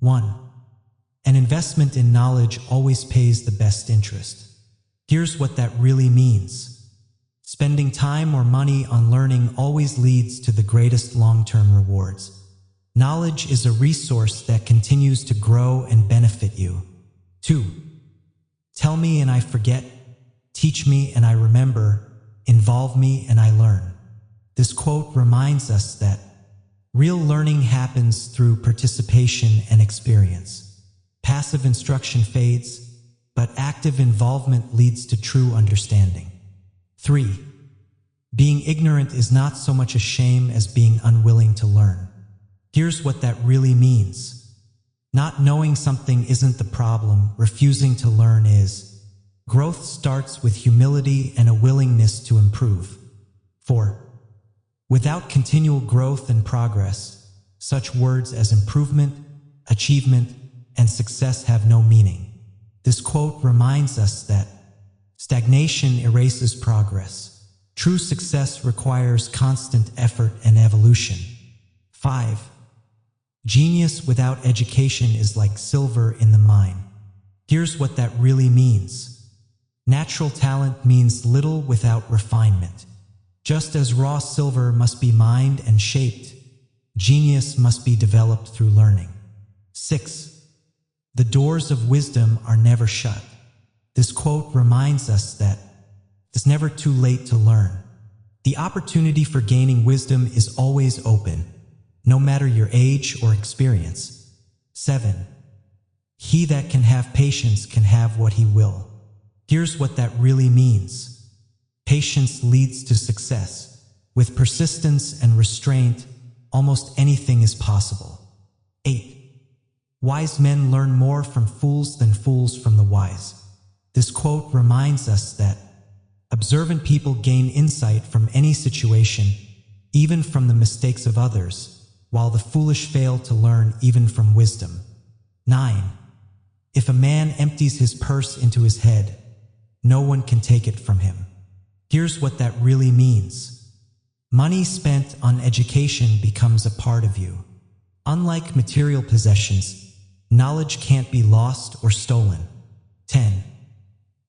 1. An investment in knowledge always pays the best interest. Here's what that really means. Spending time or money on learning always leads to the greatest long-term rewards. Knowledge is a resource that continues to grow and benefit you. 2. Tell me and I forget. Teach me and I remember. Involve me and I learn. This quote reminds us that real learning happens through participation and experience. Passive instruction fades, but active involvement leads to true understanding. 3. Being ignorant is not so much a shame as being unwilling to learn. Here's what that really means. Not knowing something isn't the problem, refusing to learn is. Growth starts with humility and a willingness to improve. 4. Without continual growth and progress, such words as improvement, achievement, and success have no meaning. This quote reminds us that stagnation erases progress. True success requires constant effort and evolution. 5. Genius without education is like silver in the mine. Here's what that really means. Natural talent means little without refinement. Just as raw silver must be mined and shaped, genius must be developed through learning. 6. The doors of wisdom are never shut. This quote reminds us that it's never too late to learn. The opportunity for gaining wisdom is always open, no matter your age or experience. 7. He that can have patience can have what he will. Here's what that really means. Patience leads to success. With persistence and restraint, almost anything is possible. 8. Wise men learn more from fools than fools from the wise. This quote reminds us that observant people gain insight from any situation, even from the mistakes of others, while the foolish fail to learn even from wisdom. 9. If a man empties his purse into his head, no one can take it from him. Here's what that really means. Money spent on education becomes a part of you. Unlike material possessions, knowledge can't be lost or stolen. 10.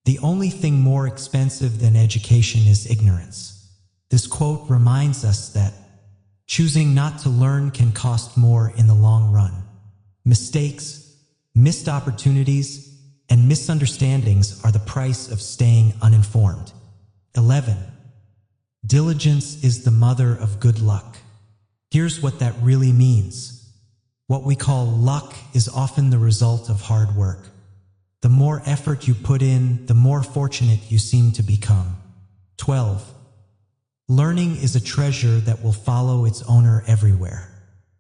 The only thing more expensive than education is ignorance. This quote reminds us that choosing not to learn can cost more in the long run. Mistakes, missed opportunities, and misunderstandings are the price of staying uninformed. 11. Diligence is the mother of good luck. Here's what that really means. What we call luck is often the result of hard work. The more effort you put in, the more fortunate you seem to become. 12. Learning is a treasure that will follow its owner everywhere.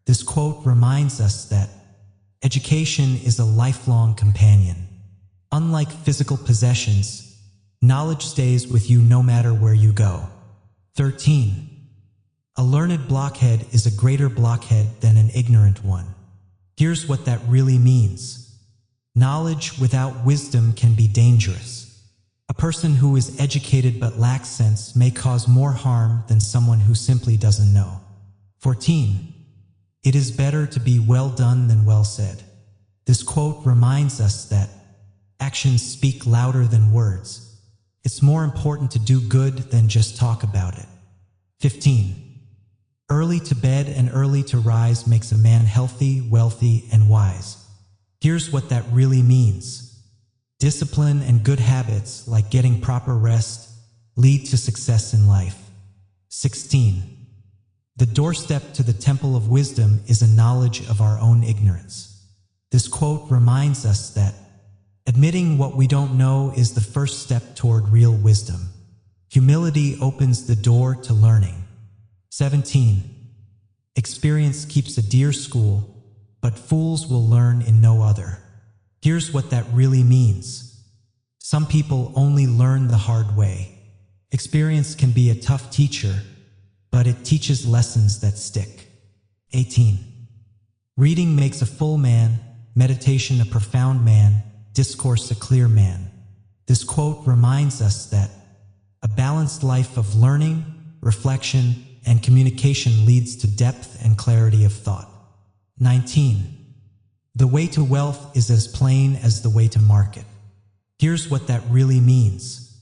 This quote reminds us that education is a lifelong companion. Unlike physical possessions, knowledge stays with you no matter where you go. 13. A learned blockhead is a greater blockhead than an ignorant one. Here's what that really means. Knowledge without wisdom can be dangerous. A person who is educated but lacks sense may cause more harm than someone who simply doesn't know. 14. It is better to be well done than well said. This quote reminds us that actions speak louder than words. It's more important to do good than just talk about it. 15. Early to bed and early to rise makes a man healthy, wealthy, and wise. Here's what that really means. Discipline and good habits, like getting proper rest, lead to success in life. 16. The doorstep to the temple of wisdom is a knowledge of our own ignorance. This quote reminds us that admitting what we don't know is the first step toward real wisdom. Humility opens the door to learning. 17. Experience keeps a dear school, but fools will learn in no other. Here's what that really means. Some people only learn the hard way. Experience can be a tough teacher, but it teaches lessons that stick. 18. Reading makes a full man, meditation a profound man, discourse a clear man. This quote reminds us that a balanced life of learning, reflection, and communication leads to depth and clarity of thought. 19. The way to wealth is as plain as the way to market. Here's what that really means.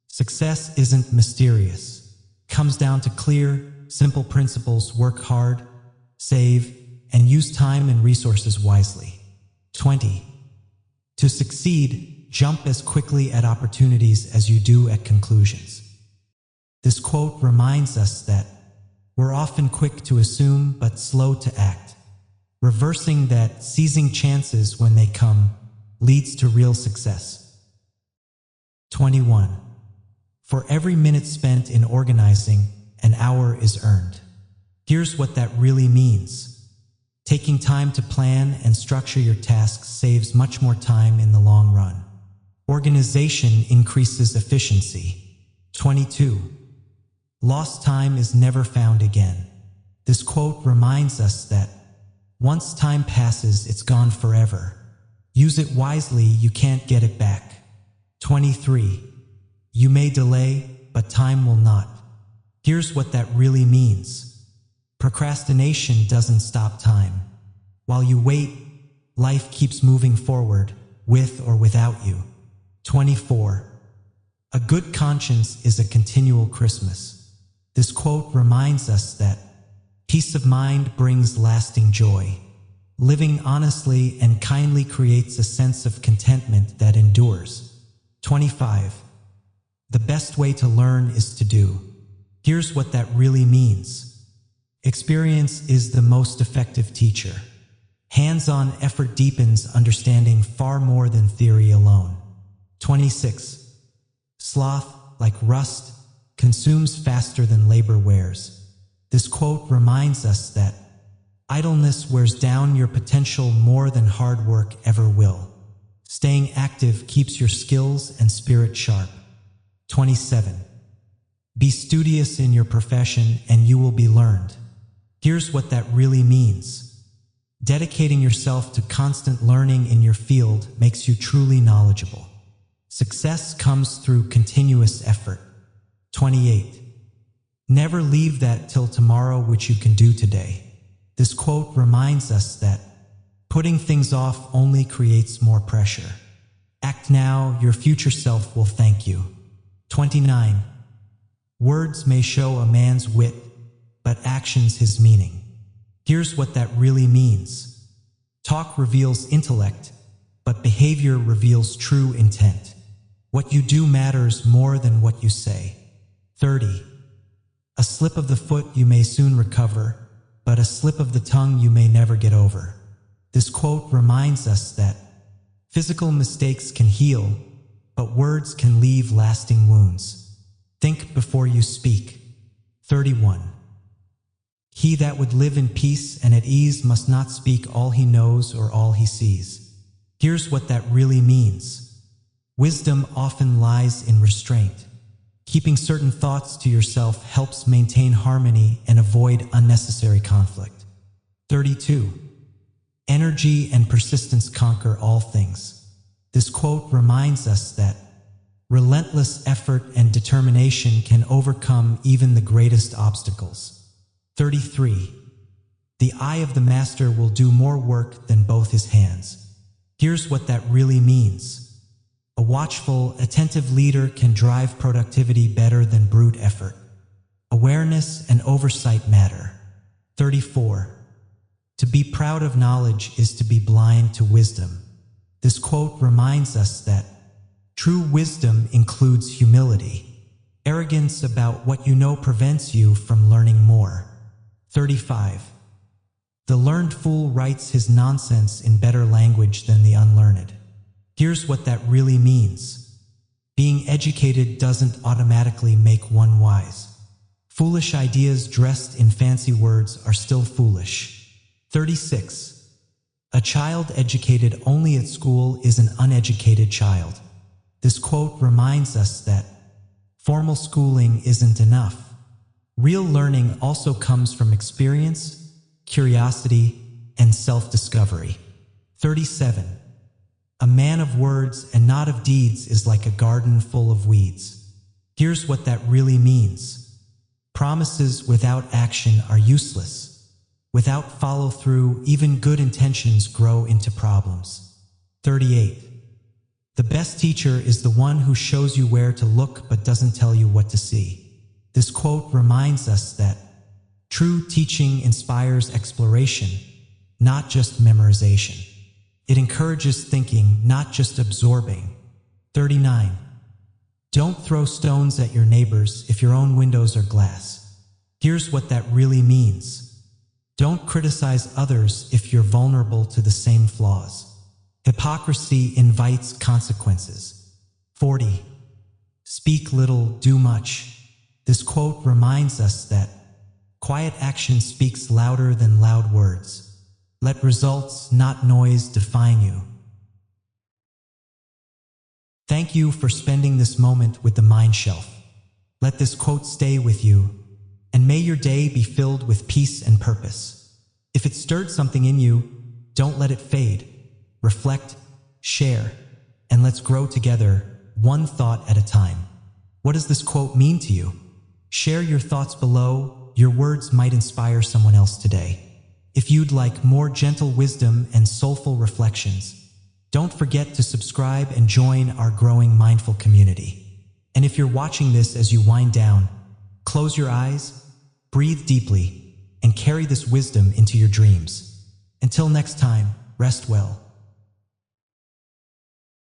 Success isn't mysterious. It comes down to clear, simple principles: work hard, save, and use time and resources wisely. 20. To succeed, jump as quickly at opportunities as you do at conclusions. This quote reminds us that we're often quick to assume but slow to act, reversing that seizing chances when they come leads to real success. 21. For every minute spent in organizing, an hour is earned. Here's what that really means. Taking time to plan and structure your tasks saves much more time in the long run. Organization increases efficiency. 22. Lost time is never found again. This quote reminds us that once time passes, it's gone forever. Use it wisely, you can't get it back. 23. You may delay, but time will not. Here's what that really means. Procrastination doesn't stop time. While you wait, life keeps moving forward, with or without you. 24. A good conscience is a continual Christmas. This quote reminds us that peace of mind brings lasting joy. Living honestly and kindly creates a sense of contentment that endures. 25. The best way to learn is to do. Here's what that really means. Experience is the most effective teacher. Hands-on effort deepens understanding far more than theory alone. 26. Sloth, like rust, consumes faster than labor wears. This quote reminds us that idleness wears down your potential more than hard work ever will. Staying active keeps your skills and spirit sharp. 27. Be studious in your profession and you will be learned. Here's what that really means. Dedicating yourself to constant learning in your field makes you truly knowledgeable. Success comes through continuous effort. 28. Never leave that till tomorrow which you can do today. This quote reminds us that putting things off only creates more pressure. Act now, your future self will thank you. 29. Words may show a man's wit, but actions his meaning. Here's what that really means. Talk reveals intellect, but behavior reveals true intent. What you do matters more than what you say. 30. A slip of the foot you may soon recover, but a slip of the tongue you may never get over. This quote reminds us that physical mistakes can heal, but words can leave lasting wounds. Think before you speak. 31. He that would live in peace and at ease must not speak all he knows or all he sees. Here's what that really means. Wisdom often lies in restraint. Keeping certain thoughts to yourself helps maintain harmony and avoid unnecessary conflict. 32. Energy and persistence conquer all things. This quote reminds us that relentless effort and determination can overcome even the greatest obstacles. 33. The eye of the master will do more work than both his hands. Here's what that really means. A watchful, attentive leader can drive productivity better than brute effort. Awareness and oversight matter. 34. To be proud of knowledge is to be blind to wisdom. This quote reminds us that true wisdom includes humility. Arrogance about what you know prevents you from learning more. 35. The learned fool writes his nonsense in better language than the unlearned. Here's what that really means. Being educated doesn't automatically make one wise. Foolish ideas dressed in fancy words are still foolish. 36. A child educated only at school is an uneducated child. This quote reminds us that formal schooling isn't enough. Real learning also comes from experience, curiosity, and self-discovery. 37. A man of words and not of deeds is like a garden full of weeds. Here's what that really means. Promises without action are useless. Without follow-through, even good intentions grow into problems. 38. The best teacher is the one who shows you where to look but doesn't tell you what to see. This quote reminds us that true teaching inspires exploration, not just memorization. It encourages thinking, not just absorbing. 39. Don't throw stones at your neighbors if your own windows are glass. Here's what that really means. Don't criticize others if you're vulnerable to the same flaws. Hypocrisy invites consequences. 40. Speak little, do much. This quote reminds us that quiet action speaks louder than loud words. Let results, not noise, define you. Thank you for spending this moment with the Mind Shelf. Let this quote stay with you, and may your day be filled with peace and purpose. If it stirred something in you, don't let it fade. Reflect, share, and let's grow together, one thought at a time. What does this quote mean to you? Share your thoughts below. Your words might inspire someone else today. If you'd like more gentle wisdom and soulful reflections, don't forget to subscribe and join our growing mindful community. And if you're watching this as you wind down, close your eyes, breathe deeply, and carry this wisdom into your dreams. Until next time, rest well.